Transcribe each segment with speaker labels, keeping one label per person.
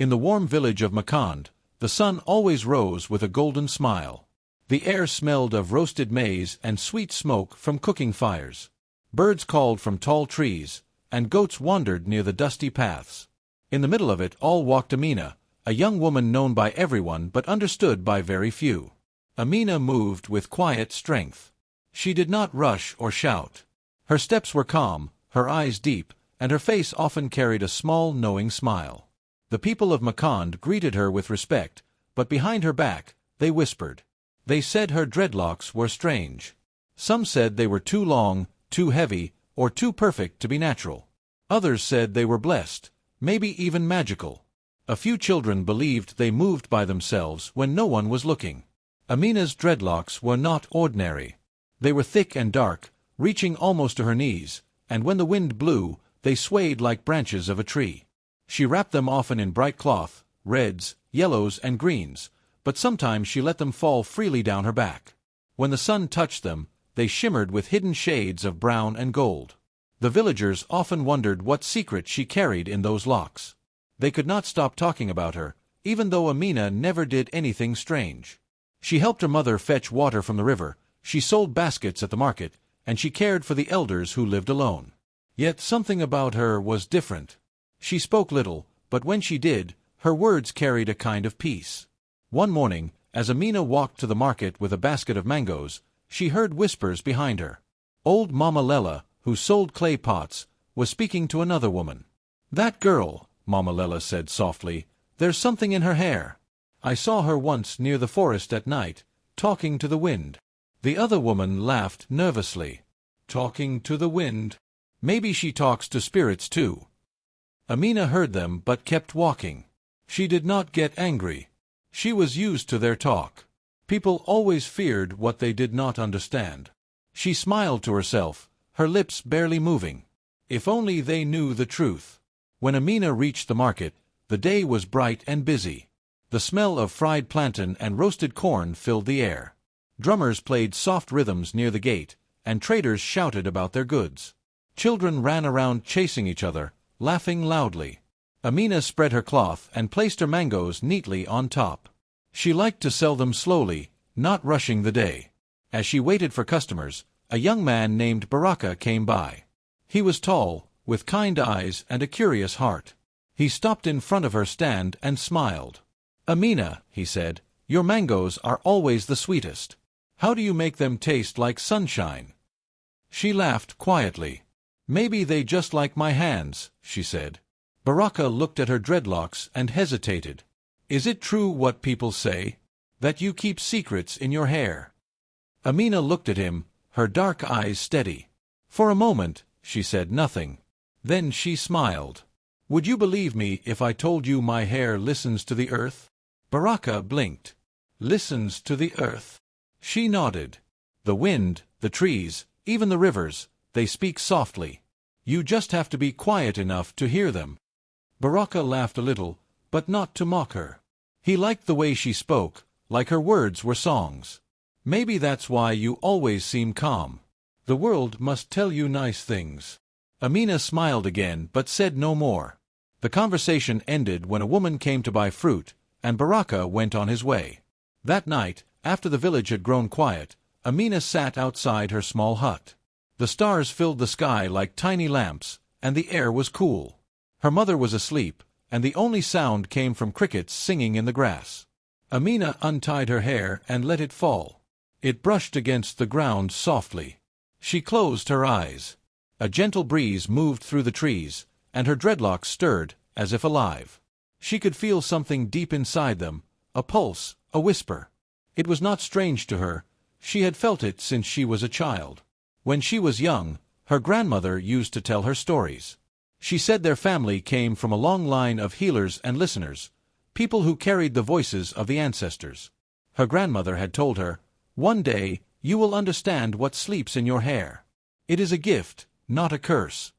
Speaker 1: In the warm village of MOCKED, the sun always rose with a golden smile. The air smelled of roasted maize and sweet smoke from cooking fires. Birds called from tall trees, and goats wandered near the dusty paths. In the middle of it all walked Amina, a young woman known by everyone but understood by very few. Amina moved with quiet strength. She did not rush or shout. Her steps were calm, her eyes deep, and her face often carried a small, knowing smile. The people of MOCKED greeted her with respect, but behind her back, they whispered. They said her dreadlocks were strange. Some said they were too long, too heavy, or too perfect to be natural. Others said they were blessed, maybe even magical. A few children believed they moved by themselves when no one was looking. Amina's dreadlocks were not ordinary. They were thick and dark, reaching almost to her knees, and when the wind blew, they swayed like branches of a tree. She wrapped them often in bright cloth, reds, yellows, and greens, but sometimes she let them fall freely down her back. When the sun touched them, they shimmered with hidden shades of brown and gold. The villagers often wondered what secret she carried in those locks. They could not stop talking about her, even though Amina never did anything strange. She helped her mother fetch water from the river, she sold baskets at the market, and she cared for the elders who lived alone. Yet something about her was different. She spoke little, but when she did, her words carried a kind of peace. One morning, as Amina walked to the market with a basket of mangoes, she heard whispers behind her. Old Mama Lela, who sold clay pots, was speaking to another woman. "That girl," Mama Lela said softly, "there's something in her hair. I saw her once near the forest at night, talking to the wind." The other woman laughed nervously. "Talking to the wind? Maybe she talks to spirits too." Amina heard them but kept walking. She did not get angry. She was used to their talk. People always feared what they did not understand. She smiled to herself, her lips barely moving. If only they knew the truth. When Amina reached the market, the day was bright and busy. The smell of fried plantain and roasted corn filled the air. Drummers played soft rhythms near the gate, and traders shouted about their goods. Children ran around chasing each other, laughing loudly. Amina spread her cloth and placed her mangoes neatly on top. She liked to sell them slowly, not rushing the day. As she waited for customers, a young man named Baraka came by. He was tall, with kind eyes and a curious heart. He stopped in front of her stand and smiled. "Amina," he said, "your mangoes are always the sweetest. How do you make them taste like sunshine?" She laughed quietly. "Maybe they just like my hands," she said. Baraka looked at her dreadlocks and hesitated. "Is it true what people say? That you keep secrets in your hair?" Amina looked at him, her dark eyes steady. For a moment, she said nothing. Then she smiled. "Would you believe me if I told you my hair listens to the earth?" Baraka blinked. "Listens to the earth?" She nodded. "The wind, the trees, even the rivers, they speak softly. You just have to be quiet enough to hear them." Baraka laughed a little, but not to mock her. He liked the way she spoke, like her words were songs. "Maybe that's why you always seem calm. The world must tell you nice things." Amina smiled again but said no more. The conversation ended when a woman came to buy fruit, and Baraka went on his way. That night, after the village had grown quiet, Amina sat outside her small hut. The stars filled the sky like tiny lamps, and the air was cool. Her mother was asleep, and the only sound came from crickets singing in the grass. Amina untied her hair and let it fall. It brushed against the ground softly. She closed her eyes. A gentle breeze moved through the trees, and her dreadlocks stirred, as if alive. She could feel something deep inside them, a pulse, a whisper. It was not strange to her. She had felt it since she was a child. When she was young, her grandmother used to tell her stories. She said their family came from a long line of healers and listeners, people who carried the voices of the ancestors. Her grandmother had told her, "One day, you will understand what sleeps in your hair. It is a gift, not a curse."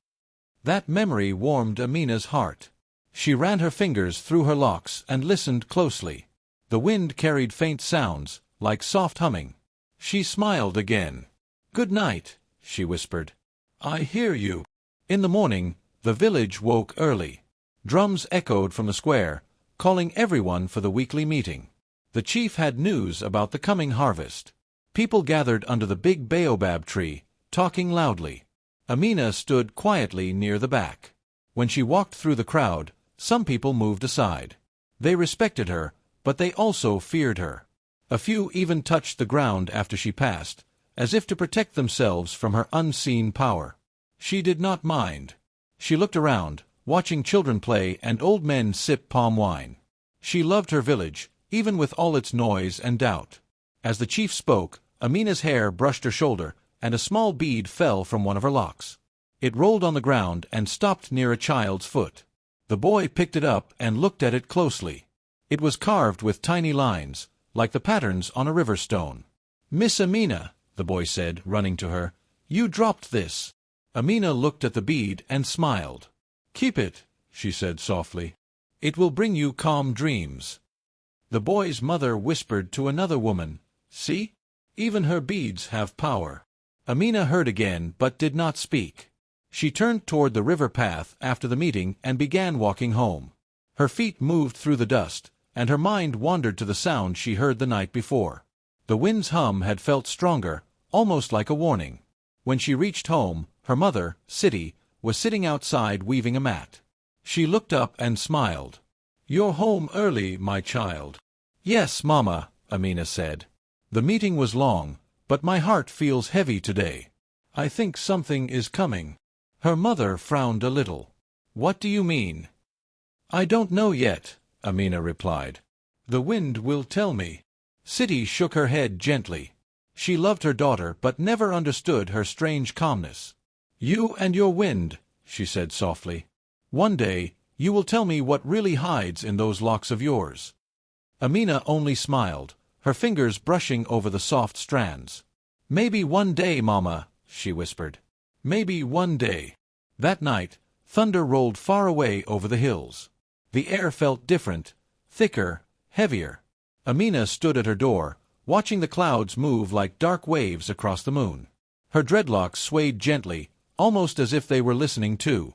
Speaker 1: That memory warmed Amina's heart. She ran her fingers through her locks and listened closely. The wind carried faint sounds, like soft humming. She smiled again. "Good night," she whispered. "I hear you." In the morning, the village woke early. Drums echoed from the square, calling everyone for the weekly meeting. The chief had news about the coming harvest. People gathered under the big baobab tree, talking loudly. Amina stood quietly near the back. When she walked through the crowd, some people moved aside. They respected her, but they also feared her. A few even touched the ground after she passed, as if to protect themselves from her unseen power. She did not mind. She looked around, watching children play and old men sip palm wine. She loved her village, even with all its noise and doubt. As the chief spoke, Amina's hair brushed her shoulder, and a small bead fell from one of her locks. It rolled on the ground and stopped near a child's foot. The boy picked it up and looked at it closely. It was carved with tiny lines, like the patterns on a river stone. "Miss Amina," the boy said, running to her, "you dropped this." Amina looked at the bead and smiled. "Keep it," she said softly. "It will bring you calm dreams." The boy's mother whispered to another woman, "See? Even her beads have power." Amina heard again but did not speak. She turned toward the river path after the meeting and began walking home. Her feet moved through the dust, and her mind wandered to the sound she heard the night before. The wind's hum had felt stronger, almost like a warning. When she reached home, her mother, Siti, was sitting outside weaving a mat. She looked up and smiled. "You're home early, my child." "Yes, Mama," Amina said. "The meeting was long, but my heart feels heavy today. I think something is coming." Her mother frowned a little. "What do you mean?" "I don't know yet," Amina replied. "The wind will tell me." Siti shook her head gently. She loved her daughter but never understood her strange calmness. "You and your wind," she said softly. "One day, you will tell me what really hides in those locks of yours." Amina only smiled, her fingers brushing over the soft strands. "Maybe one day, Mama," she whispered. "Maybe one day." That night, thunder rolled far away over the hills. The air felt different, thicker, heavier. Amina stood at her door, watching the clouds move like dark waves across the moon. Her dreadlocks swayed gently, almost as if they were listening too.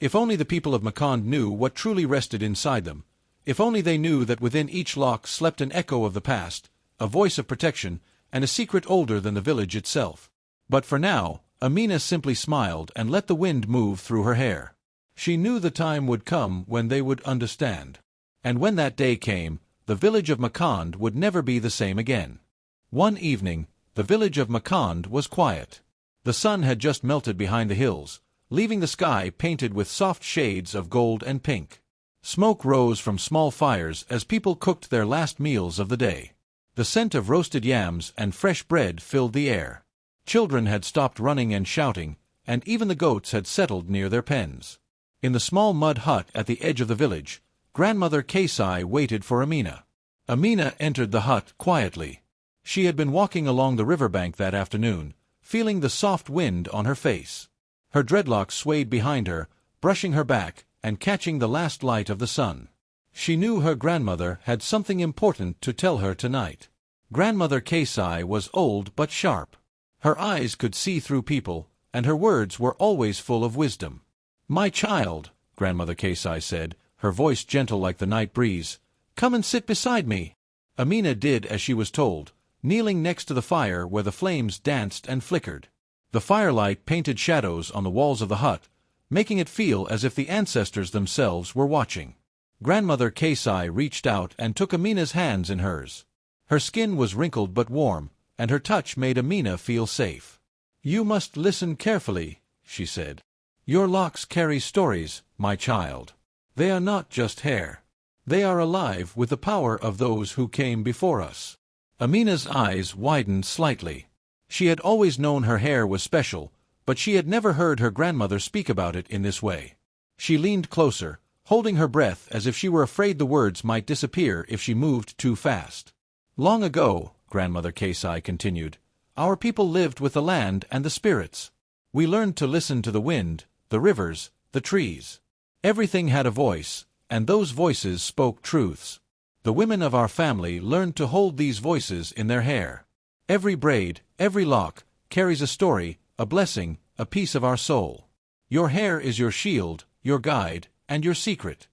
Speaker 1: If only the people of MOCKED knew what truly rested inside them. If only they knew that within each lock slept an echo of the past, a voice of protection, and a secret older than the village itself. But for now, Amina simply smiled and let the wind move through her hair. She knew the time would come when they would understand. And when that day came, the village of MOCKED would never be the same again. One evening, the village of MOCKED was quiet. The sun had just melted behind the hills, leaving the sky painted with soft shades of gold and pink. Smoke rose from small fires as people cooked their last meals of the day. The scent of roasted yams and fresh bread filled the air. Children had stopped running and shouting, and even the goats had settled near their pens. In the small mud hut at the edge of the village, Grandmother Kasai waited for Amina. Amina entered the hut quietly. She had been walking along the riverbank that afternoon, feeling the soft wind on her face. Her dreadlocks swayed behind her, brushing her back and catching the last light of the sun. She knew her grandmother had something important to tell her tonight. Grandmother Kasai was old but sharp. Her eyes could see through people, and her words were always full of wisdom. "My child," Grandmother Kasai said, her voice gentle like the night breeze, "come and sit beside me." Amina did as she was told, kneeling next to the fire where the flames danced and flickered. The firelight painted shadows on the walls of the hut, making it feel as if the ancestors themselves were watching. Grandmother Kasai reached out and took Amina's hands in hers. Her skin was wrinkled but warm, and her touch made Amina feel safe. "You must listen carefully," she said. "Your locks carry stories, my child. They are not just hair. They are alive with the power of those who came before us." Amina's eyes widened slightly. She had always known her hair was special, but she had never heard her grandmother speak about it in this way. She leaned closer, holding her breath as if she were afraid the words might disappear if she moved too fast. "Long ago," Grandmother Kasai continued, "our people lived with the land and the spirits. We learned to listen to the wind, the rivers, the trees. Everything had a voice, and those voices spoke truths. The women of our family learned to hold these voices in their hair. Every braid, every lock, carries a story, a blessing, a piece of our soul. Your hair is your shield, your guide, and your secret."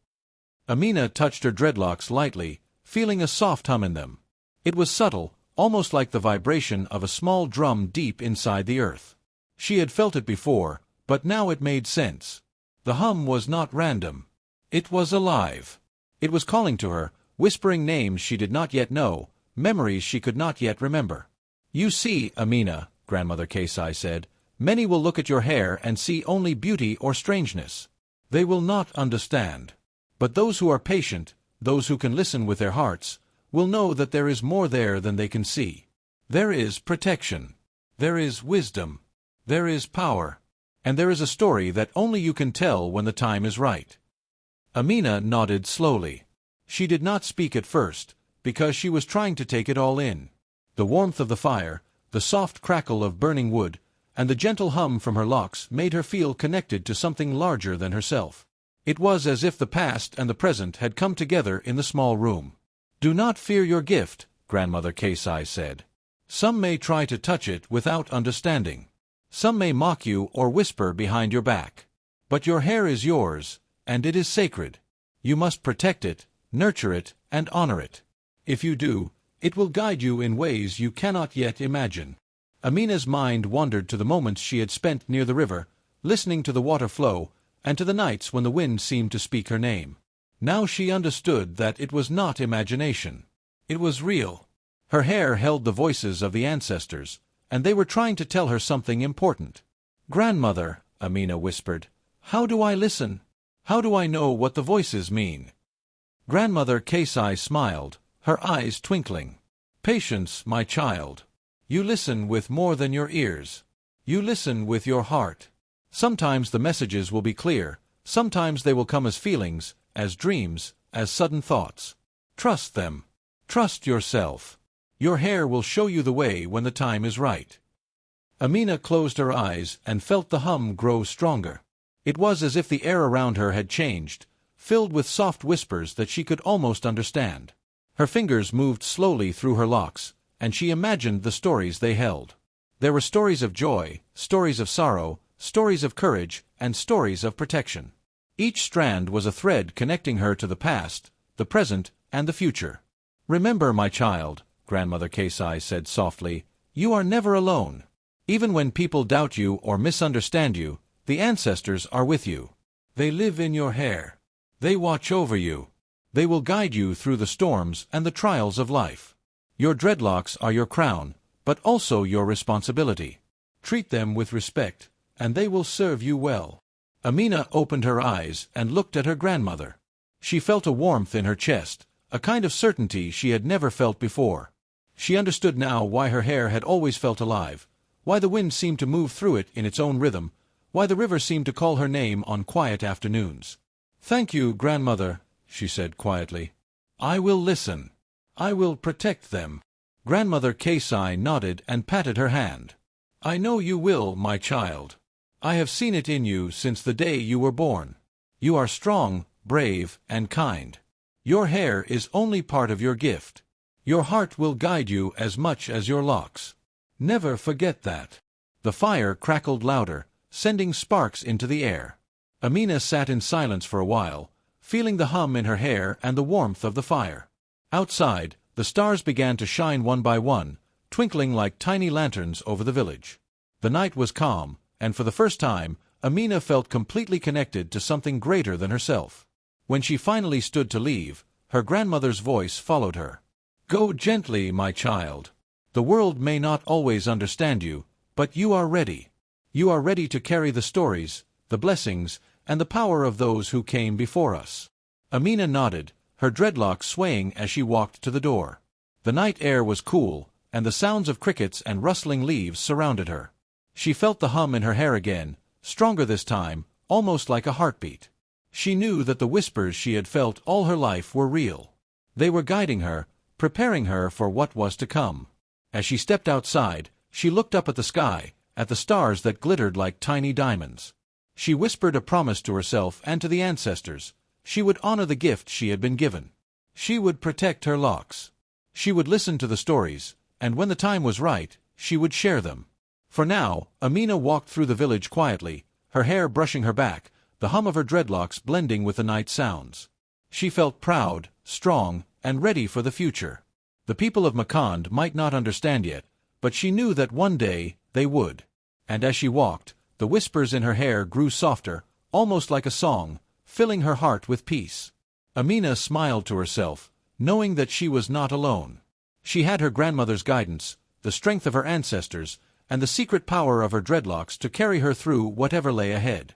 Speaker 1: Amina touched her dreadlocks lightly, feeling a soft hum in them. It was subtle, almost like the vibration of a small drum deep inside the earth. She had felt it before, but now it made sense. The hum was not random. It was alive. It was calling to her, whispering names she did not yet know, memories she could not yet remember. "You see, Amina," Grandmother Kesai said, "many will look at your hair and see only beauty or strangeness. They will not understand. But those who are patient, those who can listen with their hearts, will know that there is more there than they can see. There is protection. There is wisdom. There is power. And there is a story that only you can tell when the time is right." Amina nodded slowly. She did not speak at first, because she was trying to take it all in. The warmth of the fire, the soft crackle of burning wood, and the gentle hum from her locks made her feel connected to something larger than herself. It was as if the past and the present had come together in the small room. "Do not fear your gift," Grandmother Kesai said. "Some may try to touch it without understanding. Some may mock you or whisper behind your back. But your hair is yours, and it is sacred. You must protect it, nurture it, and honor it. If you do, it will guide you in ways you cannot yet imagine." Amina's mind wandered to the moments she had spent near the river, listening to the water flow, and to the nights when the wind seemed to speak her name. Now she understood that it was not imagination. It was real. Her hair held the voices of the ancestors, and they were trying to tell her something important. "Grandmother," Amina whispered, "how do I listen? How do I know what the voices mean?" Grandmother Kesai smiled, her eyes twinkling. "Patience, my child. You listen with more than your ears. You listen with your heart. Sometimes the messages will be clear, sometimes they will come as feelings, as dreams, as sudden thoughts. Trust them. Trust yourself. Your hair will show you the way when the time is right." Amina closed her eyes and felt the hum grow stronger. It was as if the air around her had changed, filled with soft whispers that she could almost understand. Her fingers moved slowly through her locks, and she imagined the stories they held. There were stories of joy, stories of sorrow, stories of courage, and stories of protection. Each strand was a thread connecting her to the past, the present, and the future. "Remember, my child," Grandmother Kesai said softly, "you are never alone. Even when people doubt you or misunderstand you, the ancestors are with you. They live in your hair. They watch over you. They will guide you through the storms and the trials of life. Your dreadlocks are your crown, but also your responsibility. Treat them with respect, and they will serve you well." Amina opened her eyes and looked at her grandmother. She felt a warmth in her chest, a kind of certainty she had never felt before. She understood now why her hair had always felt alive, why the wind seemed to move through it in its own rhythm, why the river seemed to call her name on quiet afternoons. "Thank you, grandmother," she said quietly. "I will listen. I will protect them." Grandmother Kesai nodded and patted her hand. "I know you will, my child. I have seen it in you since the day you were born. You are strong, brave, and kind. Your hair is only part of your gift. Your heart will guide you as much as your locks. Never forget that." The fire crackled louder, sending sparks into the air. Amina sat in silence for a while, feeling the hum in her hair and the warmth of the fire. Outside, the stars began to shine one by one, twinkling like tiny lanterns over the village. The night was calm, and for the first time, Amina felt completely connected to something greater than herself. When she finally stood to leave, her grandmother's voice followed her. "Go gently, my child. The world may not always understand you, but you are ready. You are ready to carry the stories, the blessings, and the power of those who came before us." Amina nodded, her dreadlocks swaying as she walked to the door. The night air was cool, and the sounds of crickets and rustling leaves surrounded her. She felt the hum in her hair again, stronger this time, almost like a heartbeat. She knew that the whispers she had felt all her life were real. They were guiding her, preparing her for what was to come. As she stepped outside, she looked up at the sky, at the stars that glittered like tiny diamonds. She whispered a promise to herself and to the ancestors. She would honor the gift she had been given. She would protect her locks. She would listen to the stories, and when the time was right, she would share them. For now, Amina walked through the village quietly, her hair brushing her back, the hum of her dreadlocks blending with the night sounds. She felt proud, strong, and ready for the future. The people of MOCKED might not understand yet, but she knew that one day they would. And as she walked, the whispers in her hair grew softer, almost like a song, filling her heart with peace. Amina smiled to herself, knowing that she was not alone. She had her grandmother's guidance, the strength of her ancestors, and the secret power of her dreadlocks to carry her through whatever lay ahead.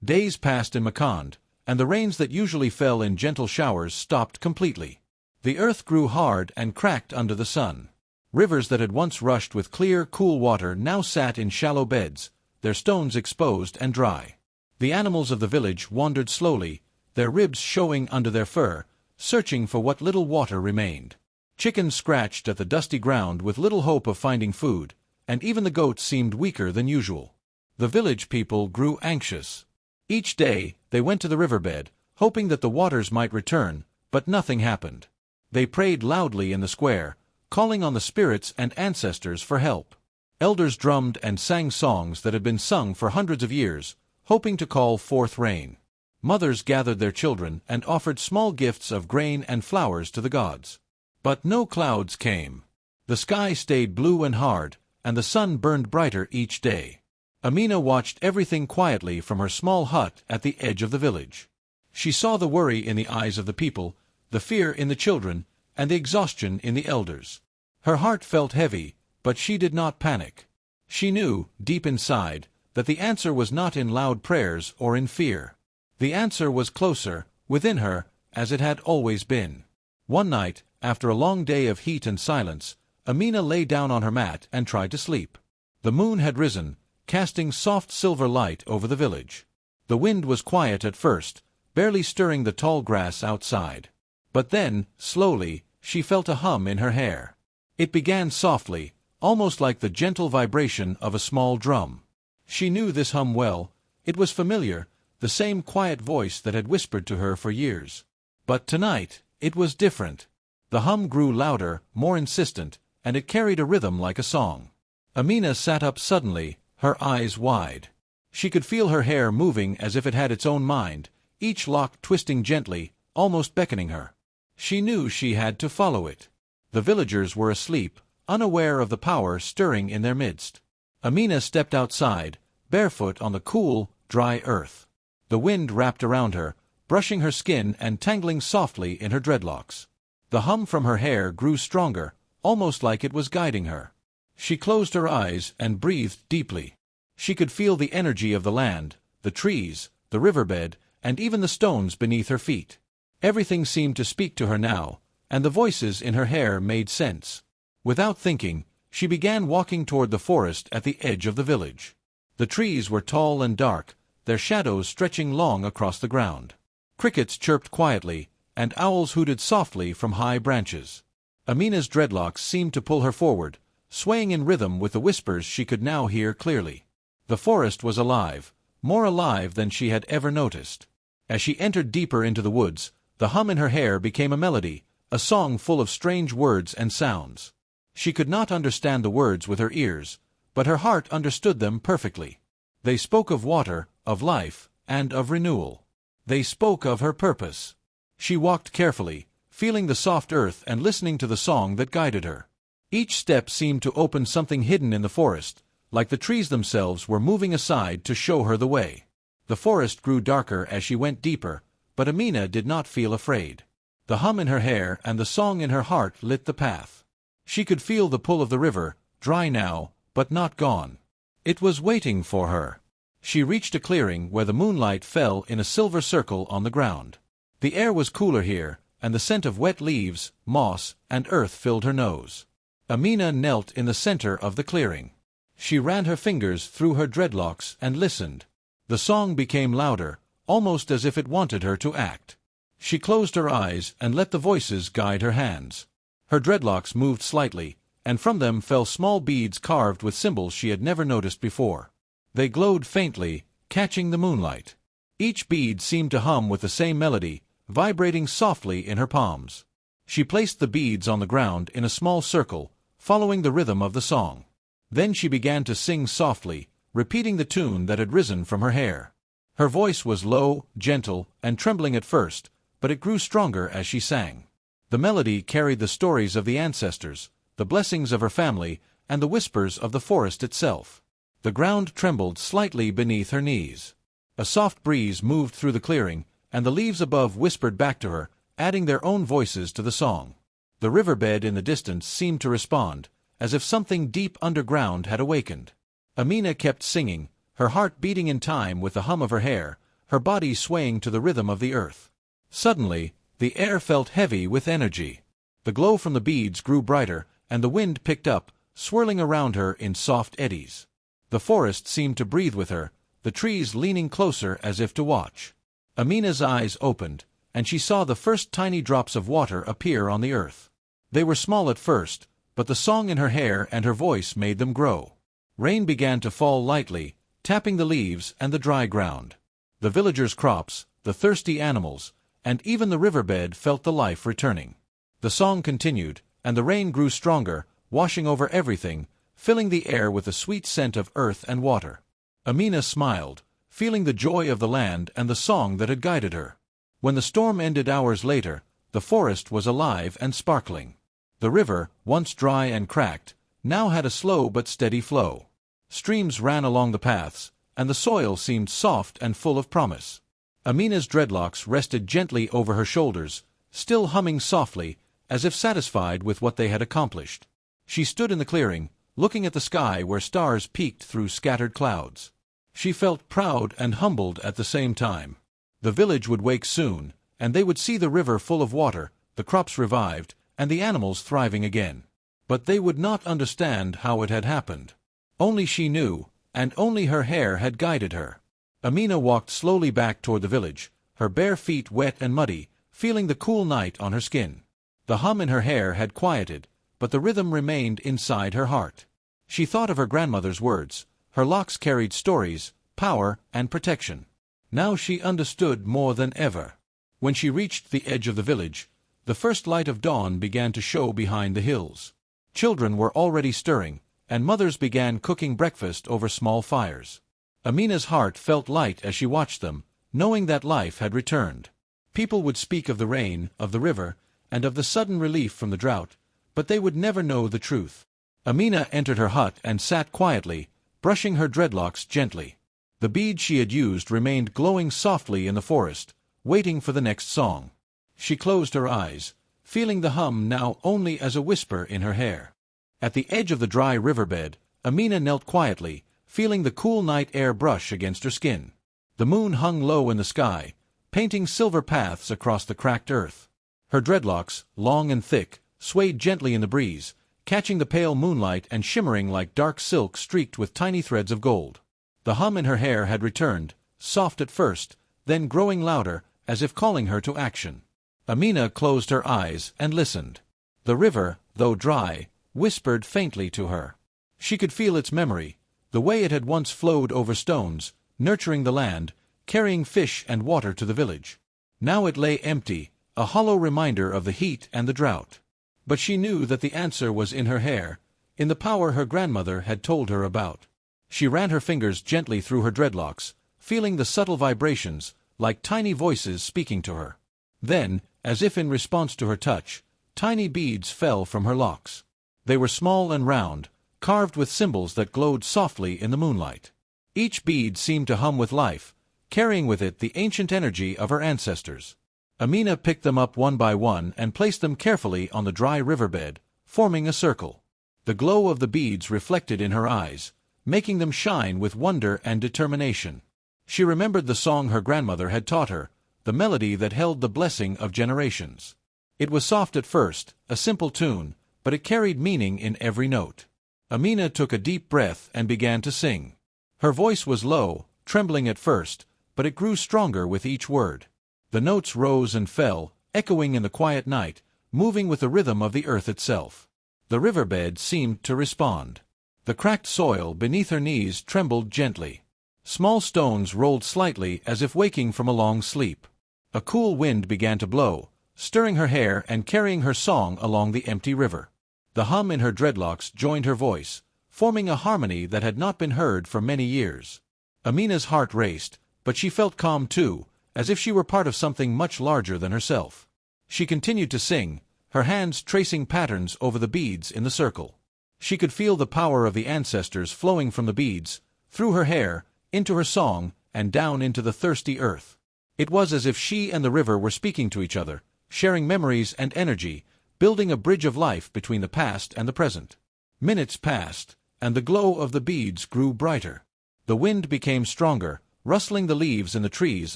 Speaker 1: Days passed in MOCKED, and the rains that usually fell in gentle showers stopped completely. The earth grew hard and cracked under the sun. Rivers that had once rushed with clear, cool water now sat in shallow beds, their stones exposed and dry. The animals of the village wandered slowly, their ribs showing under their fur, searching for what little water remained. Chickens scratched at the dusty ground with little hope of finding food, and even the goats seemed weaker than usual. The village people grew anxious. Each day, they went to the riverbed, hoping that the waters might return, but nothing happened. They prayed loudly in the square, calling on the spirits and ancestors for help. Elders drummed and sang songs that had been sung for hundreds of years, hoping to call forth rain. Mothers gathered their children and offered small gifts of grain and flowers to the gods. But no clouds came. The sky stayed blue and hard, and the sun burned brighter each day. Amina watched everything quietly from her small hut at the edge of the village. She saw the worry in the eyes of the people, the fear in the children, and the exhaustion in the elders. Her heart felt heavy, but she did not panic. She knew, deep inside, that the answer was not in loud prayers or in fear. The answer was closer, within her, as it had always been. One night, after a long day of heat and silence, Amina lay down on her mat and tried to sleep. The moon had risen, casting soft silver light over the village. The wind was quiet at first, barely stirring the tall grass outside. But then, slowly, she felt a hum in her hair. It began softly, almost like the gentle vibration of a small drum. She knew this hum well. It was familiar, the same quiet voice that had whispered to her for years. But tonight, it was different. The hum grew louder, more insistent, and it carried a rhythm like a song. Amina sat up suddenly, her eyes wide. She could feel her hair moving as if it had its own mind, each lock twisting gently, almost beckoning her. She knew she had to follow it. The villagers were asleep, unaware of the power stirring in their midst. Amina stepped outside, barefoot on the cool, dry earth. The wind wrapped around her, brushing her skin and tangling softly in her dreadlocks. The hum from her hair grew stronger, almost like it was guiding her. She closed her eyes and breathed deeply. She could feel the energy of the land, the trees, the riverbed, and even the stones beneath her feet. Everything seemed to speak to her now, and the voices in her hair made sense. Without thinking, she began walking toward the forest at the edge of the village. The trees were tall and dark, their shadows stretching long across the ground. Crickets chirped quietly, and owls hooted softly from high branches. Amina's dreadlocks seemed to pull her forward, swaying in rhythm with the whispers she could now hear clearly. The forest was alive, more alive than she had ever noticed. As she entered deeper into the woods, the hum in her hair became a melody, a song full of strange words and sounds. She could not understand the words with her ears, but her heart understood them perfectly. They spoke of water, of life, and of renewal. They spoke of her purpose. She walked carefully, feeling the soft earth and listening to the song that guided her. Each step seemed to open something hidden in the forest, like the trees themselves were moving aside to show her the way. The forest grew darker as she went deeper, but Amina did not feel afraid. The hum in her hair and the song in her heart lit the path. She could feel the pull of the river, dry now, but not gone. It was waiting for her. She reached a clearing where the moonlight fell in a silver circle on the ground. The air was cooler here, and the scent of wet leaves, moss, and earth filled her nose. Amina knelt in the center of the clearing. She ran her fingers through her dreadlocks and listened. The song became louder, almost as if it wanted her to act. She closed her eyes and let the voices guide her hands. Her dreadlocks moved slightly, and from them fell small beads carved with symbols she had never noticed before. They glowed faintly, catching the moonlight. Each bead seemed to hum with the same melody, vibrating softly in her palms. She placed the beads on the ground in a small circle, following the rhythm of the song. Then she began to sing softly, repeating the tune that had risen from her hair. Her voice was low, gentle, and trembling at first, but it grew stronger as she sang. The melody carried the stories of the ancestors, the blessings of her family, and the whispers of the forest itself. The ground trembled slightly beneath her knees. A soft breeze moved through the clearing, and the leaves above whispered back to her, adding their own voices to the song. The riverbed in the distance seemed to respond, as if something deep underground had awakened. Amina kept singing, her heart beating in time with the hum of her hair, her body swaying to the rhythm of the earth. Suddenly, the air felt heavy with energy. The glow from the beads grew brighter, and the wind picked up, swirling around her in soft eddies. The forest seemed to breathe with her, the trees leaning closer as if to watch. Amina's eyes opened, and she saw the first tiny drops of water appear on the earth. They were small at first, but the song in her hair and her voice made them grow. Rain began to fall lightly, tapping the leaves and the dry ground. The villagers' crops, the thirsty animals, and even the riverbed felt the life returning. The song continued, and the rain grew stronger, washing over everything, filling the air with the sweet scent of earth and water. Amina smiled, feeling the joy of the land and the song that had guided her. When the storm ended hours later, the forest was alive and sparkling. The river, once dry and cracked, now had a slow but steady flow. Streams ran along the paths, and the soil seemed soft and full of promise. Amina's dreadlocks rested gently over her shoulders, still humming softly, as if satisfied with what they had accomplished. She stood in the clearing, looking at the sky where stars peeked through scattered clouds. She felt proud and humbled at the same time. The village would wake soon, and they would see the river full of water, the crops revived, and the animals thriving again. But they would not understand how it had happened. Only she knew, and only her hair had guided her. Amina walked slowly back toward the village, her bare feet wet and muddy, feeling the cool night on her skin. The hum in her hair had quieted, but the rhythm remained inside her heart. She thought of her grandmother's words. Her locks carried stories, power, and protection. Now she understood more than ever. When she reached the edge of the village, the first light of dawn began to show behind the hills. Children were already stirring, and mothers began cooking breakfast over small fires. Amina's heart felt light as she watched them, knowing that life had returned. People would speak of the rain, of the river, and of the sudden relief from the drought, but they would never know the truth. Amina entered her hut and sat quietly, brushing her dreadlocks gently. The beads she had used remained glowing softly in the forest, waiting for the next song. She closed her eyes, feeling the hum now only as a whisper in her hair. At the edge of the dry riverbed, Amina knelt quietly, feeling the cool night air brush against her skin. The moon hung low in the sky, painting silver paths across the cracked earth. Her dreadlocks, long and thick, swayed gently in the breeze, catching the pale moonlight and shimmering like dark silk streaked with tiny threads of gold. The hum in her hair had returned, soft at first, then growing louder, as if calling her to action. Amina closed her eyes and listened. The river, though dry, whispered faintly to her. She could feel its memory, the way it had once flowed over stones, nurturing the land, carrying fish and water to the village. Now it lay empty, a hollow reminder of the heat and the drought. But she knew that the answer was in her hair, in the power her grandmother had told her about. She ran her fingers gently through her dreadlocks, feeling the subtle vibrations, like tiny voices speaking to her. Then, as if in response to her touch, tiny beads fell from her locks. They were small and round, carved with symbols that glowed softly in the moonlight. Each bead seemed to hum with life, carrying with it the ancient energy of her ancestors. Amina picked them up one by one and placed them carefully on the dry riverbed, forming a circle. The glow of the beads reflected in her eyes, making them shine with wonder and determination. She remembered the song her grandmother had taught her, the melody that held the blessing of generations. It was soft at first, a simple tune, but it carried meaning in every note. Amina took a deep breath and began to sing. Her voice was low, trembling at first, but it grew stronger with each word. The notes rose and fell, echoing in the quiet night, moving with the rhythm of the earth itself. The riverbed seemed to respond. The cracked soil beneath her knees trembled gently. Small stones rolled slightly as if waking from a long sleep. A cool wind began to blow, stirring her hair and carrying her song along the empty river. The hum in her dreadlocks joined her voice, forming a harmony that had not been heard for many years. Amina's heart raced, but she felt calm too, as if she were part of something much larger than herself. She continued to sing, her hands tracing patterns over the beads in the circle. She could feel the power of the ancestors flowing from the beads, through her hair, into her song, and down into the thirsty earth. It was as if she and the river were speaking to each other, sharing memories and energy, building a bridge of life between the past and the present. Minutes passed, and the glow of the beads grew brighter. The wind became stronger, rustling the leaves in the trees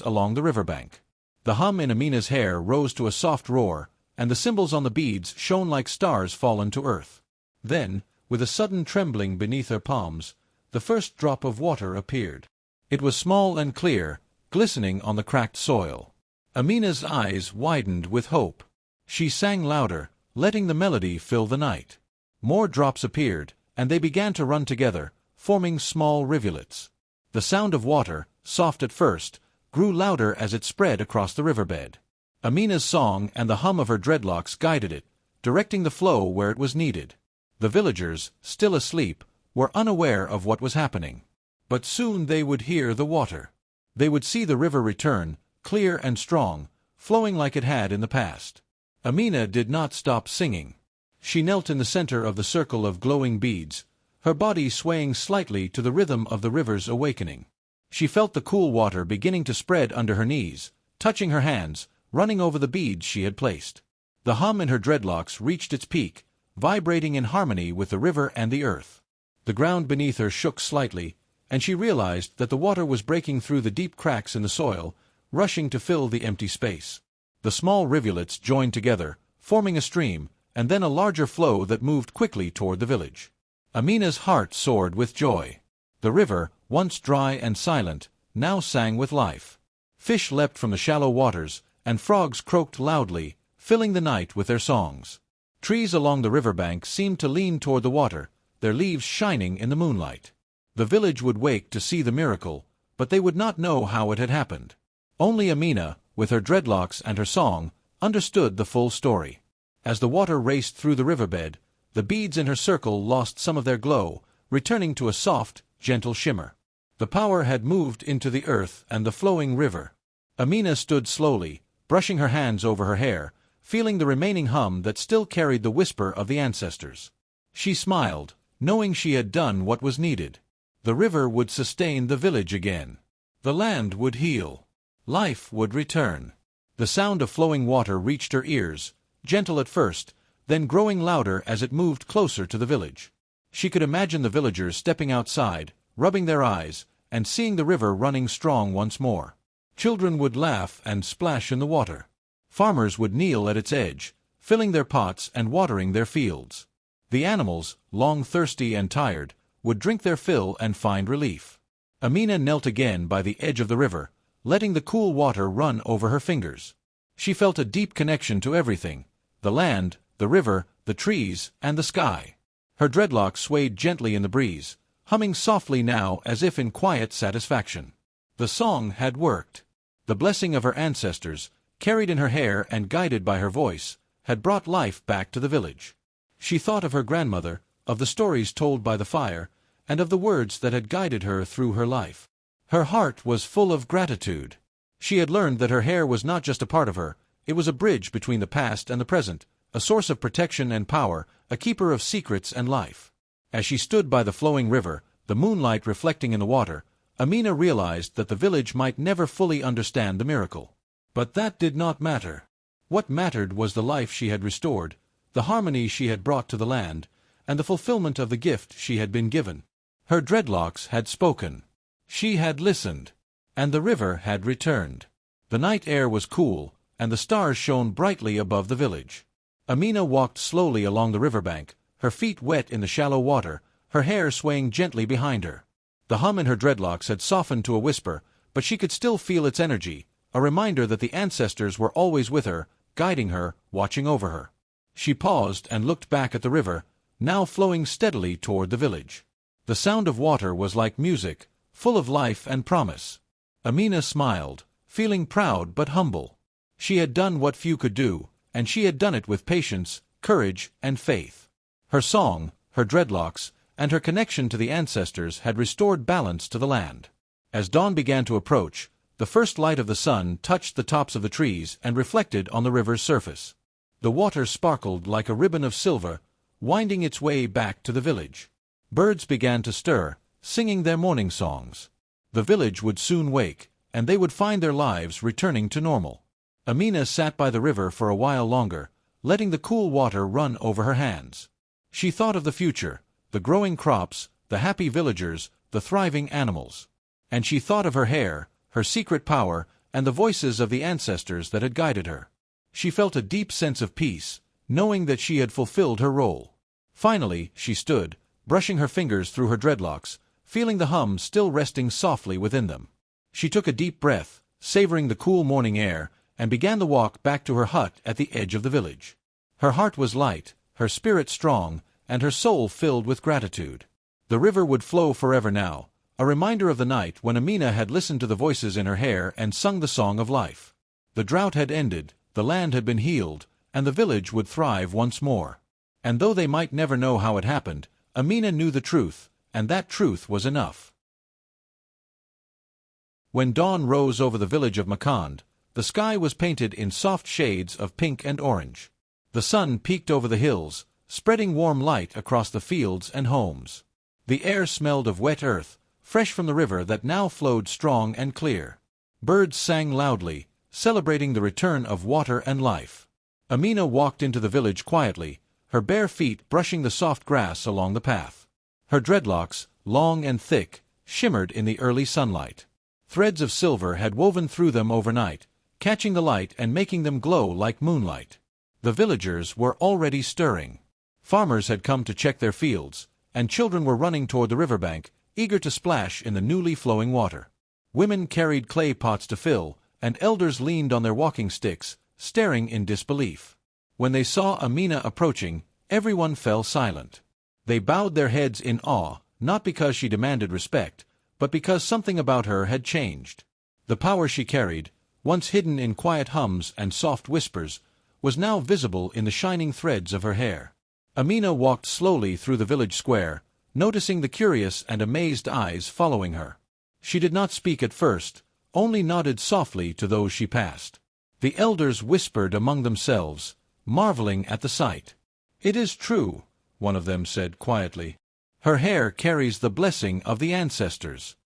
Speaker 1: along the riverbank. The hum in Amina's hair rose to a soft roar, and the symbols on the beads shone like stars fallen to earth. Then, with a sudden trembling beneath her palms, the first drop of water appeared. It was small and clear, glistening on the cracked soil. Amina's eyes widened with hope. She sang louder, letting the melody fill the night. More drops appeared, and they began to run together, forming small rivulets. The sound of water, soft at first, grew louder as it spread across the riverbed. Amina's song and the hum of her dreadlocks guided it, directing the flow where it was needed. The villagers, still asleep, were unaware of what was happening. But soon they would hear the water. They would see the river return, clear and strong, flowing like it had in the past. Amina did not stop singing. She knelt in the center of the circle of glowing beads, her body swaying slightly to the rhythm of the river's awakening. She felt the cool water beginning to spread under her knees, touching her hands, running over the beads she had placed. The hum in her dreadlocks reached its peak, vibrating in harmony with the river and the earth. The ground beneath her shook slightly, and she realized that the water was breaking through the deep cracks in the soil, rushing to fill the empty space. The small rivulets joined together, forming a stream, and then a larger flow that moved quickly toward the village. Amina's heart soared with joy. The river, once dry and silent, now sang with life. Fish leapt from the shallow waters, and frogs croaked loudly, filling the night with their songs. Trees along the riverbank seemed to lean toward the water, their leaves shining in the moonlight. The village would wake to see the miracle, but they would not know how it had happened. Only Amina, with her dreadlocks and her song, understood the full story. As the water raced through the riverbed, the beads in her circle lost some of their glow, returning to a soft, gentle shimmer. The power had moved into the earth and the flowing river. Amina stood slowly, brushing her hands over her hair, feeling the remaining hum that still carried the whisper of the ancestors. She smiled, knowing she had done what was needed. The river would sustain the village again. The land would heal. Life would return. The sound of flowing water reached her ears, gentle at first, then growing louder as it moved closer to the village. She could imagine the villagers stepping outside, rubbing their eyes, and seeing the river running strong once more. Children would laugh and splash in the water. Farmers would kneel at its edge, filling their pots and watering their fields. The animals, long thirsty and tired, would drink their fill and find relief. Amina knelt again by the edge of the river, letting the cool water run over her fingers. She felt a deep connection to everything: the land, the river, the trees, and the sky. Her dreadlocks swayed gently in the breeze, humming softly now as if in quiet satisfaction. The song had worked. The blessing of her ancestors, carried in her hair and guided by her voice, had brought life back to the village. She thought of her grandmother, of the stories told by the fire, and of the words that had guided her through her life. Her heart was full of gratitude. She had learned that her hair was not just a part of her, it was a bridge between the past and the present, a source of protection and power, a keeper of secrets and life. As she stood by the flowing river, the moonlight reflecting in the water, Amina realized that the village might never fully understand the miracle. But that did not matter. What mattered was the life she had restored, the harmony she had brought to the land, and the fulfillment of the gift she had been given. Her dreadlocks had spoken. She had listened. And the river had returned. The night air was cool, and the stars shone brightly above the village. Amina walked slowly along the riverbank, her feet wet in the shallow water, her hair swaying gently behind her. The hum in her dreadlocks had softened to a whisper, but she could still feel its energy, a reminder that the ancestors were always with her, guiding her, watching over her. She paused and looked back at the river, now flowing steadily toward the village. The sound of water was like music, full of life and promise. Amina smiled, feeling proud but humble. She had done what few could do, and she had done it with patience, courage, and faith. Her song, her dreadlocks, and her connection to the ancestors had restored balance to the land. As dawn began to approach, The first light of the sun touched the tops of the trees and reflected on the river's surface. The water sparkled like a ribbon of silver, winding its way back to the village. Birds began to stir, singing their morning songs. The village would soon wake, and they would find their lives returning to normal. Amina sat by the river for a while longer, letting the cool water run over her hands. She thought of the future, the growing crops, the happy villagers, the thriving animals. And she thought of her hair, her secret power, and the voices of the ancestors that had guided her. She felt a deep sense of peace, knowing that she had fulfilled her role. Finally, she stood, brushing her fingers through her dreadlocks, feeling the hum still resting softly within them. She took a deep breath, savoring the cool morning air, and began the walk back to her hut at the edge of the village. Her heart was light, her spirit strong, and her soul filled with gratitude. The river would flow forever now, a reminder of the night when Amina had listened to the voices in her hair and sung the song of life. The drought had ended, the land had been healed, and the village would thrive once more. And though they might never know how it happened, Amina knew the truth, and that truth was enough. When dawn rose over the village of MOCKED, the sky was painted in soft shades of pink and orange. The sun peeked over the hills, spreading warm light across the fields and homes. The air smelled of wet earth, fresh from the river that now flowed strong and clear. Birds sang loudly, celebrating the return of water and life. Amina walked into the village quietly, her bare feet brushing the soft grass along the path. Her dreadlocks, long and thick, shimmered in the early sunlight. Threads of silver had woven through them overnight, catching the light and making them glow like moonlight. The villagers were already stirring. Farmers had come to check their fields, and children were running toward the riverbank, eager to splash in the newly flowing water. Women carried clay pots to fill, and elders leaned on their walking sticks, staring in disbelief. When they saw Amina approaching, everyone fell silent. They bowed their heads in awe, not because she demanded respect, but because something about her had changed. The power she carried, once hidden in quiet hums and soft whispers, was now visible in the shining threads of her hair. Amina walked slowly through the village square, noticing the curious and amazed eyes following her. She did not speak at first, only nodded softly to those she passed. The elders whispered among themselves, marveling at the sight. "It is true," one of them said quietly. "Her hair carries the blessing of the ancestors."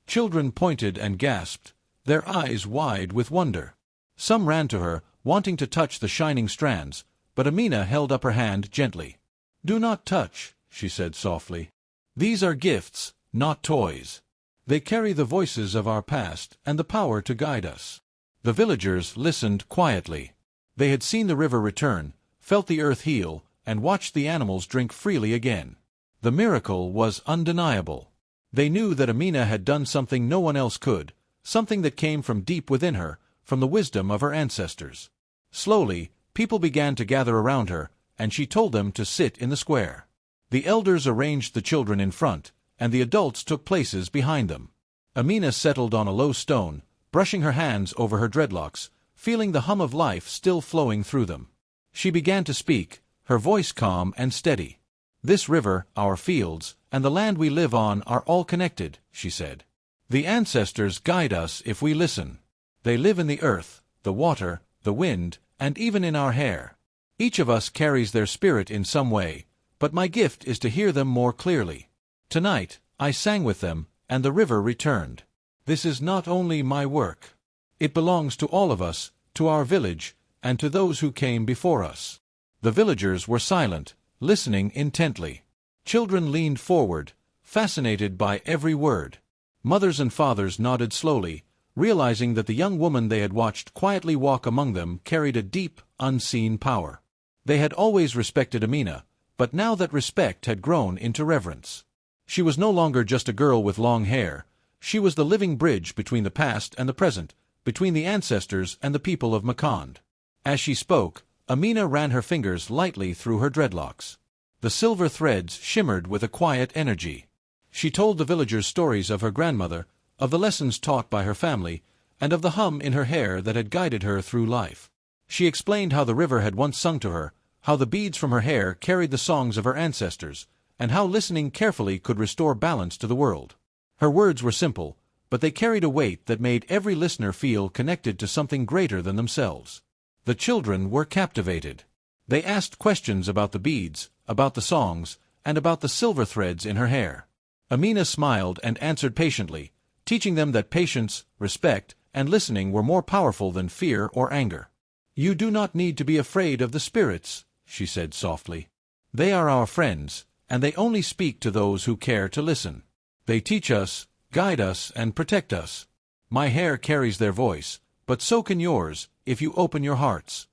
Speaker 1: Children pointed and gasped, their eyes wide with wonder. Some ran to her, wanting to touch the shining strands, but Amina held up her hand gently. "Do not touch," she said softly. "These are gifts, not toys. They carry the voices of our past and the power to guide us." The villagers listened quietly. They had seen the river return, felt the earth heal, and watched the animals drink freely again. The miracle was undeniable. They knew that Amina had done something no one else could, something that came from deep within her, from the wisdom of her ancestors. Slowly, people began to gather around her, and she told them to sit in the square. The elders arranged the children in front, and the adults took places behind them. Amina settled on a low stone, brushing her hands over her dreadlocks, feeling the hum of life still flowing through them. She began to speak, her voice calm and steady. "This river, our fields, and the land we live on are all connected," she said. "The ancestors guide us if we listen. They live in the earth, the water, the wind, and even in our hair. Each of us carries their spirit in some way, but my gift is to hear them more clearly. Tonight, I sang with them, and the river returned. This is not only my work. It belongs to all of us, to our village, and to those who came before us." The villagers were silent, listening intently. Children leaned forward, fascinated by every word. Mothers and fathers nodded slowly, realizing that the young woman they had watched quietly walk among them carried a deep, unseen power. They had always respected Amina, but now that respect had grown into reverence. She was no longer just a girl with long hair. She was the living bridge between the past and the present, between the ancestors and the people of MOCKED. As she spoke, Amina ran her fingers lightly through her dreadlocks. The silver threads shimmered with a quiet energy. She told the villagers stories of her grandmother, of the lessons taught by her family, and of the hum in her hair that had guided her through life. She explained how the river had once sung to her, how the beads from her hair carried the songs of her ancestors, and how listening carefully could restore balance to the world. Her words were simple, but they carried a weight that made every listener feel connected to something greater than themselves. The children were captivated. They asked questions about the beads, about the songs, and about the silver threads in her hair. Amina smiled and answered patiently, teaching them that patience, respect, and listening were more powerful than fear or anger. "You do not need to be afraid of the spirits," she said softly. "They are our friends, and they only speak to those who care to listen. They teach us, guide us, and protect us. My hair carries their voice, but so can yours, if you open your hearts."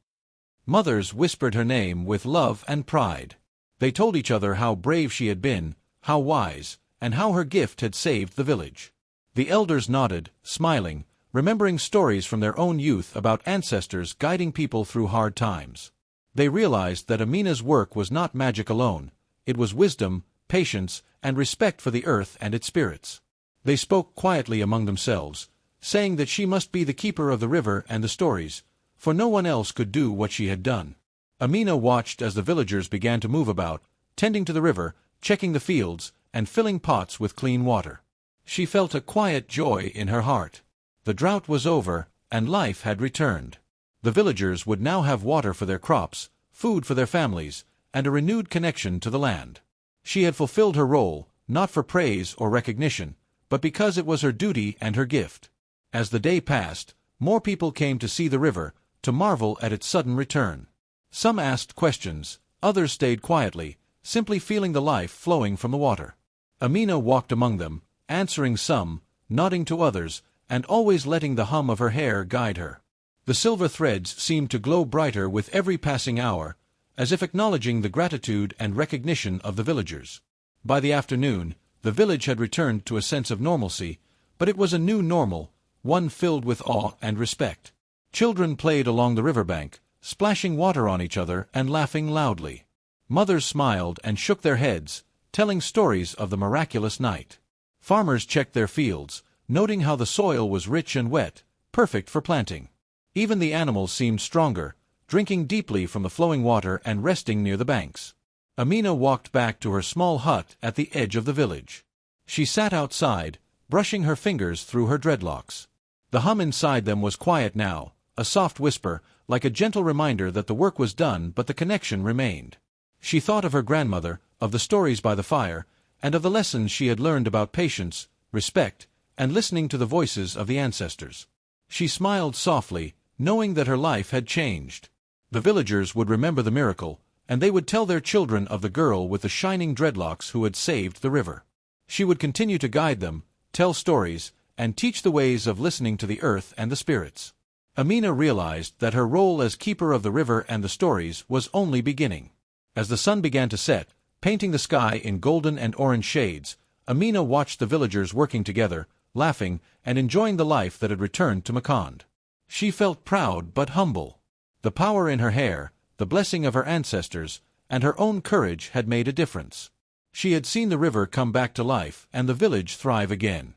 Speaker 1: Mothers whispered her name with love and pride. They told each other how brave she had been, how wise, and how her gift had saved the village. The elders nodded, smiling, remembering stories from their own youth about ancestors guiding people through hard times. They realized that Amina's work was not magic alone. It was wisdom, patience, and respect for the earth and its spirits. They spoke quietly among themselves, saying that she must be the keeper of the river and the stories, for no one else could do what she had done. Amina watched as the villagers began to move about, tending to the river, checking the fields, and filling pots with clean water. She felt a quiet joy in her heart. The drought was over, and life had returned. The villagers would now have water for their crops, food for their families, and a renewed connection to the land. She had fulfilled her role, not for praise or recognition, but because it was her duty and her gift. As the day passed, more people came to see the river, to marvel at its sudden return. Some asked questions, others stayed quietly, simply feeling the life flowing from the water. Amina walked among them, answering some, nodding to others, and always letting the hum of her hair guide her. The silver threads seemed to glow brighter with every passing hour, as if acknowledging the gratitude and recognition of the villagers. By the afternoon, the village had returned to a sense of normalcy, but it was a new normal, one filled with awe and respect. Children played along the riverbank, splashing water on each other and laughing loudly. Mothers smiled and shook their heads, telling stories of the miraculous night. Farmers checked their fields, noting how the soil was rich and wet, perfect for planting. Even the animals seemed stronger, drinking deeply from the flowing water and resting near the banks. Amina walked back to her small hut at the edge of the village. She sat outside, brushing her fingers through her dreadlocks. The hum inside them was quiet now, a soft whisper, like a gentle reminder that the work was done but the connection remained. She thought of her grandmother, of the stories by the fire, and of the lessons she had learned about patience, respect, and listening to the voices of the ancestors. She smiled softly, knowing that her life had changed. The villagers would remember the miracle, and they would tell their children of the girl with the shining dreadlocks who had saved the river. She would continue to guide them, tell stories, and teach the ways of listening to the earth and the spirits. Amina realized that her role as keeper of the river and the stories was only beginning. As the sun began to set, painting the sky in golden and orange shades, Amina watched the villagers working together, laughing, and enjoying the life that had returned to MOCKED. She felt proud but humble. The power in her hair, the blessing of her ancestors, and her own courage had made a difference. She had seen the river come back to life and the village thrive again.